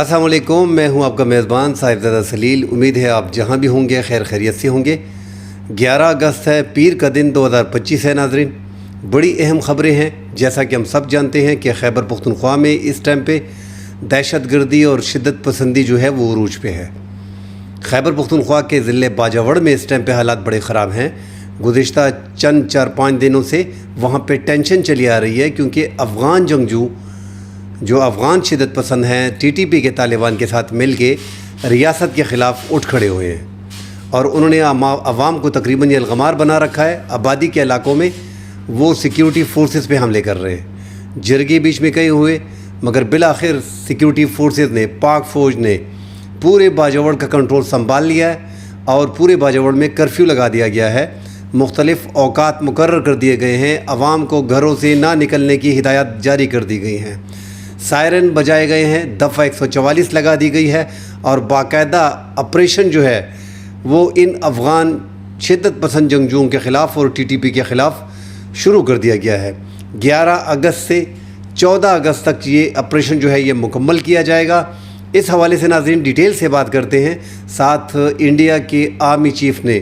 السلام علیکم، میں ہوں آپ کا میزبان صاحبزادہ سلیل۔ امید ہے آپ جہاں بھی ہوں گے خیر خیریت سے ہوں گے۔ 11 اگست ہے، پیر کا دن 2025 ہے۔ ناظرین، بڑی اہم خبریں ہیں۔ جیسا کہ ہم سب جانتے ہیں کہ خیبر پختونخوا میں اس ٹائم پہ دہشت گردی اور شدت پسندی جو ہے وہ عروج پہ ہے۔ خیبر پختونخوا کے ضلع باجوڑ میں اس ٹائم پہ حالات بڑے خراب ہیں۔ گزشتہ چند 4-5 دنوں سے وہاں پہ ٹینشن چلی آ رہی ہے، کیونکہ افغان جنگجو جو افغان شدت پسند ہیں TTP کے طالبان کے ساتھ مل کے ریاست کے خلاف اٹھ کھڑے ہوئے ہیں، اور انہوں نے عوام کو تقریباً یلغمار بنا رکھا ہے۔ آبادی کے علاقوں میں وہ سیکیورٹی فورسز پہ حملے کر رہے ہیں۔ جرگے بیچ میں کئی ہوئے، مگر بالآخر سیکیورٹی فورسز نے، پاک فوج نے پورے باجوڑ کا کنٹرول سنبھال لیا ہے، اور پورے باجوڑ میں کرفیو لگا دیا گیا ہے۔ مختلف اوقات مقرر کر دیے گئے ہیں، عوام کو گھروں سے نہ نکلنے کی ہدایات جاری کر دی گئی ہیں، سائرن بجائے گئے ہیں، دفعہ 144 لگا دی گئی ہے، اور باقاعدہ آپریشن جو ہے وہ ان افغان شدت پسند جنگجوؤں کے خلاف اور TTP کے خلاف شروع کر دیا گیا ہے۔ 11 اگست سے 14 اگست تک یہ آپریشن جو ہے یہ مکمل کیا جائے گا۔ اس حوالے سے ناظرین ڈیٹیل سے بات کرتے ہیں۔ ساتھ انڈیا کے آرمی چیف نے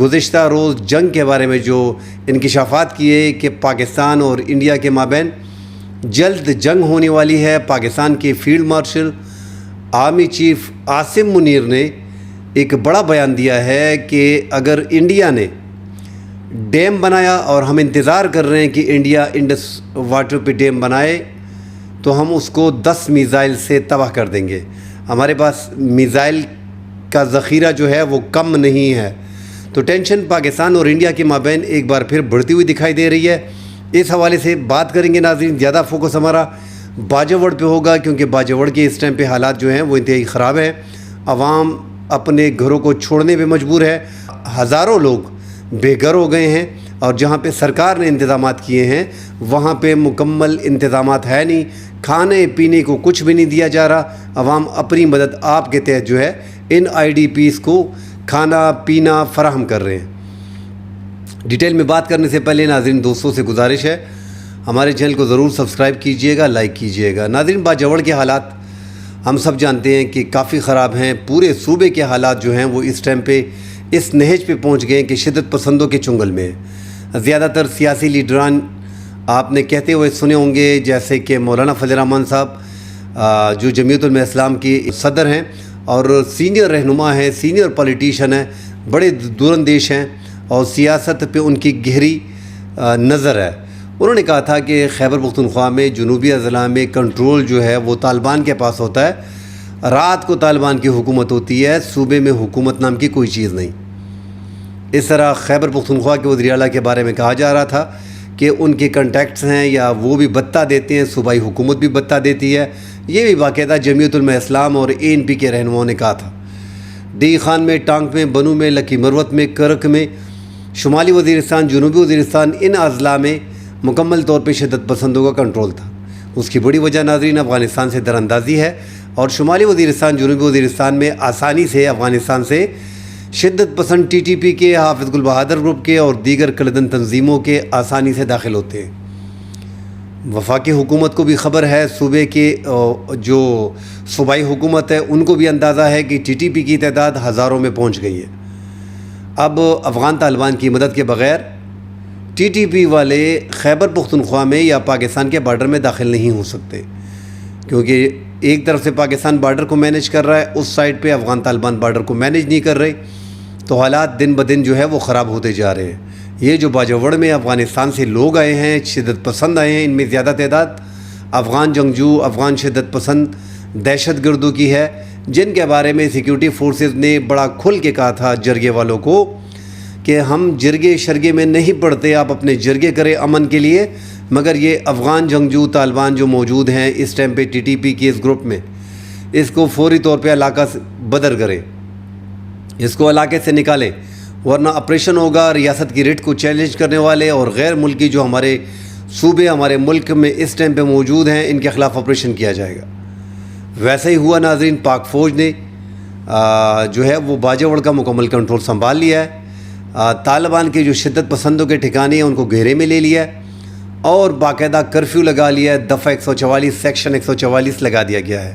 گزشتہ روز جنگ کے بارے میں جو انکشافات کیے کہ پاکستان اور انڈیا کے مابین جلد جنگ ہونے والی ہے۔ پاکستان کے field marshal army chief Asim Munir نے ایک بڑا بیان دیا ہے کہ اگر انڈیا نے ڈیم بنایا، اور ہم انتظار کر رہے ہیں کہ انڈیا انڈس واٹر پہ ڈیم بنائے، تو ہم اس کو 10 میزائل سے تباہ کر دیں گے۔ ہمارے پاس میزائل کا ذخیرہ جو ہے وہ کم نہیں ہے۔ تو ٹینشن پاکستان اور انڈیا کے مابین ایک بار پھر بڑھتی ہوئی دکھائی دے رہی ہے۔ اس حوالے سے بات کریں گے ناظرین۔ زیادہ فوکس ہمارا باجوڑ پہ ہوگا، کیونکہ باجوڑ کے اس ٹائم پہ حالات جو ہیں وہ انتہائی خراب ہیں۔ عوام اپنے گھروں کو چھوڑنے پہ مجبور ہے، ہزاروں لوگ بے گھر ہو گئے ہیں، اور جہاں پہ سرکار نے انتظامات کیے ہیں وہاں پہ مکمل انتظامات ہے نہیں۔ کھانے پینے کو کچھ بھی نہیں دیا جا رہا۔ عوام اپنی مدد آپ کے تحت جو ہے ان IDPs کو کھانا پینا فراہم کر رہے ہیں۔ ڈیٹیل میں بات کرنے سے پہلے ناظرین دوستوں سے گزارش ہے، ہمارے چینل کو ضرور سبسکرائب کیجئے گا، لائک کیجئے گا۔ ناظرین باجوڑ کے حالات ہم سب جانتے ہیں کہ کافی خراب ہیں۔ پورے صوبے کے حالات جو ہیں وہ اس ٹائم پہ اس نہج پہ پہنچ گئے ہیں کہ شدت پسندوں کے چنگل میں ہیں۔ زیادہ تر سیاسی لیڈران آپ نے کہتے ہوئے سنے ہوں گے، جیسے کہ مولانا فضل الرحمان صاحب جو جمعیت علماء اسلام کی صدر ہیں اور سینئر رہنما ہیں، سینئر پولیٹیشین ہیں، بڑے دوراندیش ہیں، اور سیاست پہ ان کی گہری نظر ہے۔ انہوں نے کہا تھا کہ خیبر پختونخوا میں جنوبی اضلاع میں کنٹرول جو ہے وہ طالبان کے پاس ہوتا ہے، رات کو طالبان کی حکومت ہوتی ہے، صوبے میں حکومت نام کی کوئی چیز نہیں۔ اس طرح خیبر پختونخوا کے وزیر اعلیٰ کے بارے میں کہا جا رہا تھا کہ ان کے کنٹیکٹس ہیں، یا وہ بھی بتہ دیتے ہیں، صوبائی حکومت بھی بتہ دیتی ہے۔ یہ بھی باقاعدہ جمعیت علماء اسلام اور ANP کے رہنماؤں نے کہا تھا۔ ڈی خان میں، ٹانک میں، بنو میں، لکی مروت میں، کرک میں، شمالی وزیرستان، جنوبی وزیرستان، ان اضلاع میں مکمل طور پہ شدت پسندوں کا کنٹرول تھا۔ اس کی بڑی وجہ ناظرین افغانستان سے دراندازی ہے، اور شمالی وزیرستان، جنوبی وزیرستان میں آسانی سے افغانستان سے شدت پسند TTP کے، حافظ گل بہادر گروپ کے اور دیگر کلدن تنظیموں کے آسانی سے داخل ہوتے ہیں۔ وفاقی حکومت کو بھی خبر ہے، صوبے کے جو صوبائی حکومت ہے ان کو بھی اندازہ ہے کہ TTP کی تعداد ہزاروں میں پہنچ گئی ہے۔ اب افغان طالبان کی مدد کے بغیر TTP والے خیبر پختونخوا میں یا پاکستان کے بارڈر میں داخل نہیں ہو سکتے، کیونکہ ایک طرف سے پاکستان بارڈر کو مینیج کر رہا ہے، اس سائڈ پہ افغان طالبان بارڈر کو مینیج نہیں کر رہے، تو حالات دن بدن جو ہے وہ خراب ہوتے جا رہے ہیں۔ یہ جو باجوڑ میں افغانستان سے لوگ آئے ہیں، شدت پسند آئے ہیں، ان میں زیادہ تعداد افغان جنگجو، افغان شدت پسند دہشت گردوں کی ہے، جن کے بارے میں سیکیورٹی فورسز نے بڑا کھل کے کہا تھا جرگے والوں کو کہ ہم جرگے شرگے میں نہیں پڑتے، آپ اپنے جرگے کریں امن کے لیے، مگر یہ افغان جنگجو طالبان جو موجود ہیں اس ٹائم پہ TTP کے اس گروپ میں، اس کو فوری طور پہ علاقہ سے بدر کریں، اس کو علاقے سے نکالیں، ورنہ آپریشن ہوگا۔ ریاست کی ریٹ کو چیلنج کرنے والے اور غیر ملکی جو ہمارے صوبے، ہمارے ملک میں اس ٹائم پہ موجود ہیں، ان کے خلاف آپریشن کیا جائے گا۔ ویسے ہی ہوا ناظرین، پاک فوج نے جو ہے وہ باجوڑ کا مکمل کنٹرول سنبھال لیا ہے۔ طالبان کے جو شدت پسندوں کے ٹھکانے ہیں ان کو گھیرے میں لے لیا ہے، اور باقاعدہ کرفیو لگا لیا ہے، دفعہ 144 سیکشن 144 لگا دیا گیا ہے۔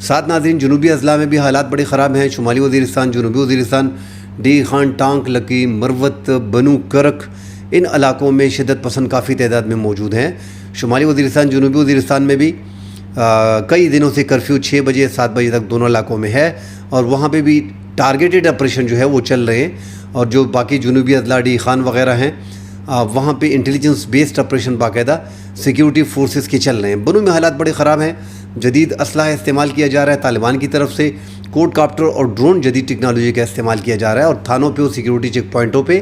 ساتھ ناظرین جنوبی اضلاع میں بھی حالات بڑے خراب ہیں. شمالی وزیرستان، جنوبی وزیرستان، ڈی خان، ٹانک، لکی، مروت، بنو کرک، ان علاقوں میں شدت پسند کافی تعداد میں موجود ہیں. شمالی وزیرستان، جنوبی وزیرستان میں بھی کئی دنوں سے کرفیو 6 بجے 7 بجے تک دونوں علاقوں میں ہے، اور وہاں پہ بھی ٹارگیٹڈ آپریشن جو ہے وہ چل رہے ہیں. اور جو باقی جنوبی اضلاع ڈی خان وغیرہ ہیں وہاں پہ انٹیلیجنس بیسڈ آپریشن باقاعدہ سیکیورٹی فورسز کے چل رہے ہیں. بنو میں حالات بڑے خراب ہیں. جدید اسلحہ استعمال کیا جا رہا ہے طالبان کی طرف سے، کوڈ کاپٹر اور ڈرون جدید ٹیکنالوجی کا استعمال کیا جا رہا ہے، اور تھانوں پہ اور سیکیورٹی چیک پوائنٹوں پہ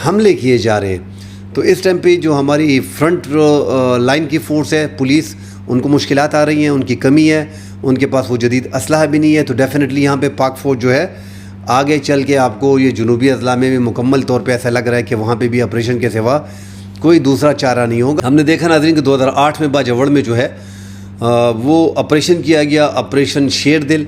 حملے کیے جا رہے ہیں. تو اس ٹائم پہ جو ہماری فرنٹ لائن کی فورس ہے، پولیس، ان کو مشکلات آ رہی ہیں، ان کی کمی ہے، ان کے پاس وہ جدید اسلحہ بھی نہیں ہے. تو ڈیفینیٹلی یہاں پہ پاک فوج جو ہے آگے چل کے آپ کو یہ جنوبی اضلاع میں بھی مکمل طور پہ ایسا لگ رہا ہے کہ وہاں پہ بھی آپریشن کے سوا کوئی دوسرا چارہ نہیں ہوگا. ہم نے دیکھا ناظرین کہ 2008 میں باجوڑ میں جو ہے وہ آپریشن کیا گیا، آپریشن شیر دل.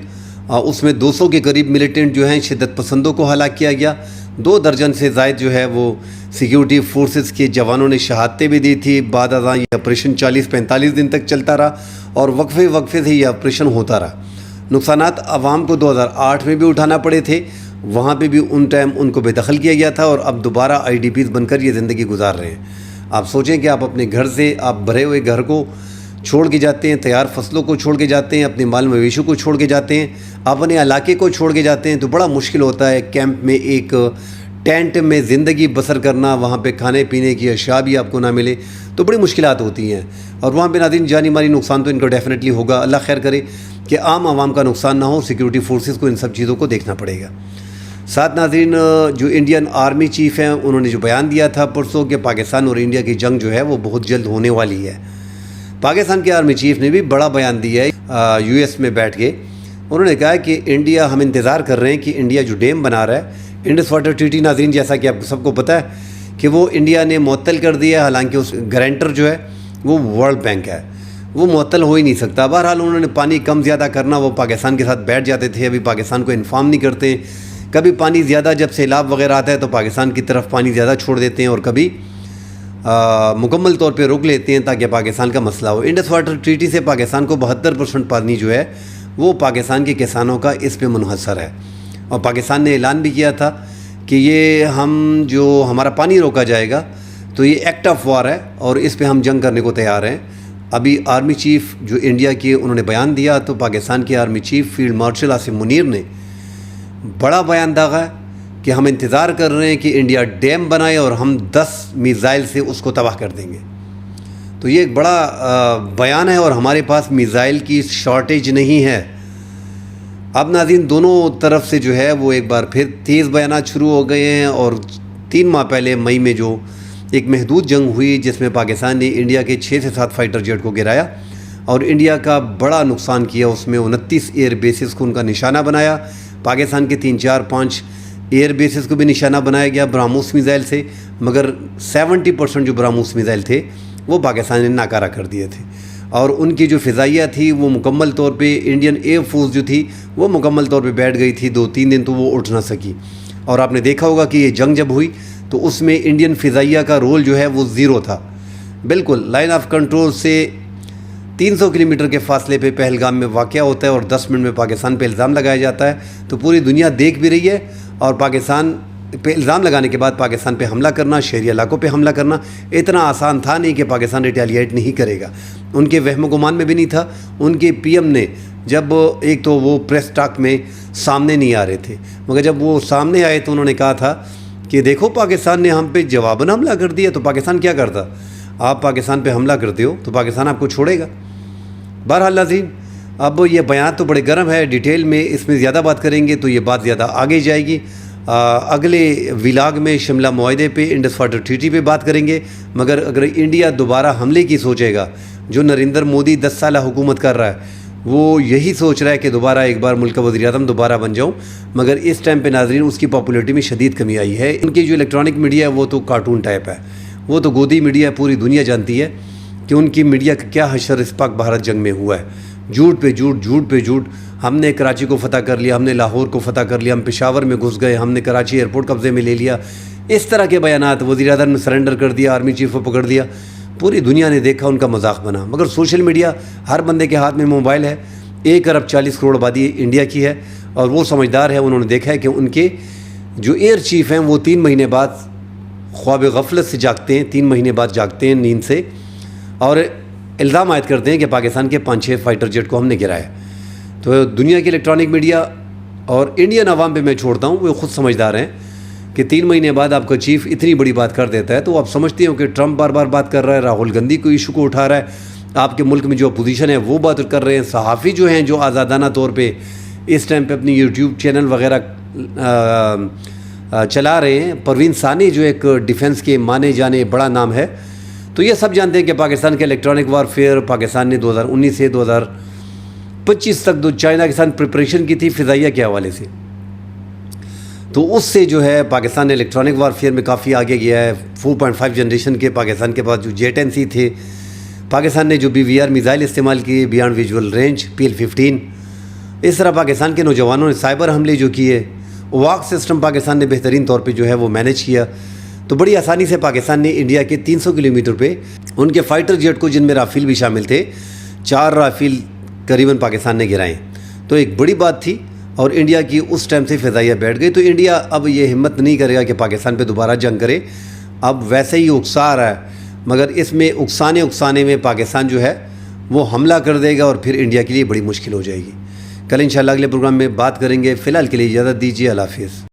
اس میں 200 کے قریب ملیٹنٹ جو ہیں شدت پسندوں کو ہلاک کیا گیا. 2 درجن سے زائد جو ہے وہ سیکیورٹی فورسز کے جوانوں نے شہادتیں بھی دی تھی. بعد ازاں یہ آپریشن 40-45 دن تک چلتا رہا، اور وقفے سے یہ آپریشن ہوتا رہا. نقصانات عوام کو 2008 میں بھی اٹھانا پڑے تھے، وہاں پہ بھی ان ٹائم ان کو بے دخل کیا گیا تھا، اور اب دوبارہ IDPs بن کر یہ زندگی گزار رہے ہیں. آپ سوچیں کہ آپ اپنے گھر سے، آپ بھرے ہوئے گھر کو چھوڑ کے جاتے ہیں، تیار فصلوں کو چھوڑ کے جاتے ہیں، اپنے مال مویشیوں کو چھوڑ کے جاتے ہیں، اپنے علاقے کو چھوڑ کے جاتے ہیں، تو بڑا مشکل ہوتا ہے کیمپ میں ایک ٹینٹ میں زندگی بسر کرنا. وہاں پہ کھانے پینے کی اشیاء بھی آپ کو نہ ملے تو بڑی مشکلات ہوتی ہیں. اور وہاں پہ ناظرین جانی مالی نقصان تو ان کو ڈیفینیٹلی ہوگا. اللہ خیر کرے کہ عام عوام کا نقصان نہ ہو. سیکیورٹی فورسز کو ان سب چیزوں کو دیکھنا پڑے گا. ساتھ ناظرین جو انڈین آرمی چیف ہیں انہوں نے جو بیان دیا تھا پرسوں کہ پاکستان اور انڈیا کی جنگ جو ہے وہ بہت جلد ہونے والی ہے. پاکستان کے آرمی چیف نے بھی بڑا بیان دیا ہے US میں بیٹھ کے. انہوں نے کہا کہ انڈیا، ہم انتظار کر رہے ہیں کہ انڈیا جو ڈیم بنا رہا ہے انڈس واٹر ٹریٹی، ناظرین جیسا کہ آپ سب کو پتہ ہے کہ وہ انڈیا نے معطل کر دیا ہے. حالانکہ اس گارنٹر جو ہے وہ ورلڈ بینک ہے، وہ معطل ہو ہی نہیں سکتا. بہرحال انہوں نے پانی کم زیادہ کرنا وہ پاکستان کے ساتھ بیٹھ جاتے تھے، ابھی پاکستان کو انفارم نہیں کرتے. کبھی پانی زیادہ جب سیلاب وغیرہ آتا ہے تو پاکستان کی طرف پانی زیادہ چھوڑ دیتے ہیں، اور کبھی مکمل طور پہ روک لیتے ہیں تاکہ پاکستان کا مسئلہ ہو. انڈس واٹر ٹریٹی سے پاکستان کو 72% پانی جو ہے وہ پاکستان کے کسانوں کا اس پہ منحصر ہے. اور پاکستان نے اعلان بھی کیا تھا کہ یہ جو ہمارا پانی روکا جائے گا تو یہ ایکٹ آف وار ہے، اور اس پہ ہم جنگ کرنے کو تیار ہیں. ابھی آرمی چیف جو انڈیا کے انہوں نے بیان دیا، تو پاکستان کے army chief field marshal Asim Munir نے بڑا بیان داغا ہے کہ ہم انتظار کر رہے ہیں کہ انڈیا ڈیم بنائے اور ہم 10 میزائل سے اس کو تباہ کر دیں گے. تو یہ ایک بڑا بیان ہے، اور ہمارے پاس میزائل کی شارٹیج نہیں ہے. اب ناظرین دونوں طرف سے جو ہے وہ ایک بار پھر تیز بیانات شروع ہو گئے ہیں. اور 3 ماہ پہلے مئی میں جو ایک محدود جنگ ہوئی جس میں پاکستان نے انڈیا کے 6 سے 7 فائٹر جیٹ کو گرایا اور انڈیا کا بڑا نقصان کیا. اس میں 29 ایئر بیسز کو ان کا نشانہ بنایا. پاکستان کے 3 4 5 ایئر بیسز کو بھی نشانہ بنایا گیا براموس میزائل سے، مگر 70% جو براموس میزائل تھے وہ پاکستان نے ناکارہ کر دیے تھے. اور ان کی جو فضائیہ تھی وہ مکمل طور پہ انڈین ایئر فورس جو تھی وہ مکمل طور پہ بیٹھ گئی تھی. 2-3 دن تو وہ اٹھ نہ سکی. اور آپ نے دیکھا ہوگا کہ یہ جنگ جب ہوئی تو اس میں انڈین فضائیہ کا رول جو ہے وہ 0 تھا. بالکل لائن آف کنٹرول سے 300 کلومیٹر کے فاصلے پہ پہلگام میں واقع ہوتا ہے، اور 10 منٹ میں پاکستان پہ الزام لگایا جاتا ہے. تو پوری دنیا دیکھ بھی رہی ہے، اور پاکستان پہ الزام لگانے کے بعد پاکستان پہ حملہ کرنا، شہری علاقوں پہ حملہ کرنا اتنا آسان تھا نہیں کہ پاکستان ریٹیلیٹ نہیں کرے گا. ان کے وہم و گمان میں بھی نہیں تھا. ان کے PM نے جب ایک تو وہ پریس ٹاک میں سامنے نہیں آ رہے تھے، مگر جب وہ سامنے آئے تو انہوں نے کہا تھا کہ دیکھو پاکستان نے ہم پہ جواباً حملہ کر دیا. تو پاکستان کیا کرتا؟ آپ پاکستان پہ حملہ کرتے ہو تو پاکستان آپ کو چھوڑے گا؟ بہرحال ناظرین اب یہ بیان تو بڑے گرم ہے، ڈیٹیل میں اس میں زیادہ بات کریں گے تو یہ بات زیادہ آگے جائے گی. اگلے ولاگ میں شملہ معاہدے پہ، انڈس واٹر ٹریٹی پہ بات کریں گے. مگر اگر انڈیا دوبارہ حملے کی سوچے گا، جو نریندر مودی 10 سالہ حکومت کر رہا ہے وہ یہی سوچ رہا ہے کہ دوبارہ ایک بار ملک کا وزیر اعظم دوبارہ بن جاؤں، مگر اس ٹائم پہ ناظرین اس کی پاپولیٹی میں شدید کمی آئی ہے. ان کی جو الیکٹرانک میڈیا ہے وہ تو کارٹون ٹائپ ہے، وہ تو گودی میڈیا ہے. پوری دنیا جانتی ہے کہ ان کی میڈیا کا کیا حشر اس پاک بھارت جنگ میں ہوا ہے. جھوٹ پہ جھوٹ، جھوٹ پہ جھوٹ. ہم نے کراچی کو فتح کر لیا، ہم نے لاہور کو فتح کر لیا، ہم پشاور میں گھس گئے، ہم نے کراچی ایئرپورٹ قبضے میں لے لیا. اس طرح کے بیانات. وزیر اعظم نے سرنڈر کر دیا، آرمی چیف کو پکڑ دیا. پوری دنیا نے دیکھا، ان کا مذاق بنا. مگر سوشل میڈیا، ہر بندے کے ہاتھ میں موبائل ہے. 1 ارب 40 کروڑ آبادی انڈیا کی ہے، اور وہ سمجھدار ہے، انہوں نے دیکھا ہے کہ ان کے جو ایئر چیف ہیں وہ 3 مہینے بعد خواب غفلت سے جاگتے ہیں، 3 مہینے بعد جاگتے ہیں نیند سے، اور الزام عائد کرتے ہیں کہ پاکستان کے 5-6 فائٹر جیٹ کو ہم نے گرایا۔ تو دنیا کی الیکٹرانک میڈیا اور انڈین عوام پہ میں چھوڑتا ہوں، وہ خود سمجھدار ہیں کہ 3 مہینے بعد آپ کا چیف اتنی بڑی بات کر دیتا ہے، تو آپ سمجھتے ہو کہ ٹرمپ بار بار بات کر رہا ہے، راہل گاندھی کو ایشو کو اٹھا رہا ہے، آپ کے ملک میں جو اپوزیشن ہے وہ بات کر رہے ہیں، صحافی جو ہیں جو آزادانہ طور پہ اس ٹائم پہ اپنی یوٹیوب چینل وغیرہ چلا رہے ہیں، پروین ثانی جو ایک ڈیفنس کے مانے جانے بڑا نام ہے، تو یہ سب جانتے ہیں کہ پاکستان کے الیکٹرانک وارفیئر پاکستان نے 2019 سے 2025 تک چائنا کے ساتھ پریپریشن کی تھی فضائیہ کے حوالے سے، تو اس سے جو ہے پاکستان نے الیکٹرانک وارفیئر میں کافی آگے گیا ہے۔ 4.5 جنریشن کے پاکستان کے پاس جو J-10C تھے، پاکستان نے جو BVR میزائل استعمال کیے بیانڈ ویژول رینج PL-15، اس طرح پاکستان کے نوجوانوں نے سائبر حملے جو کیے، واک سسٹم پاکستان نے بہترین طور پہ جو ہے وہ مینیج کیا، تو بڑی آسانی سے پاکستان نے انڈیا کے 300 کلومیٹر پہ ان کے فائٹر جیٹ کو، جن میں رافیل بھی شامل تھے، 4 رافیل قریباً پاکستان نے گرائے، تو ایک بڑی بات تھی، اور انڈیا کی اس ٹائم سے فضائیہ بیٹھ گئی۔ تو انڈیا اب یہ ہمت نہیں کرے گا کہ پاکستان پہ دوبارہ جنگ کرے، اب ویسے ہی اکسا رہا ہے، مگر اس میں اکسانے میں پاکستان جو ہے وہ حملہ کر دے گا، اور پھر انڈیا کے لیے بڑی مشکل ہو جائے گی۔ کل انشاءاللہ اگلے پروگرام میں بات کریں گے، فی الحال کے لیے اجازت دیجیے، اللہ حافظ۔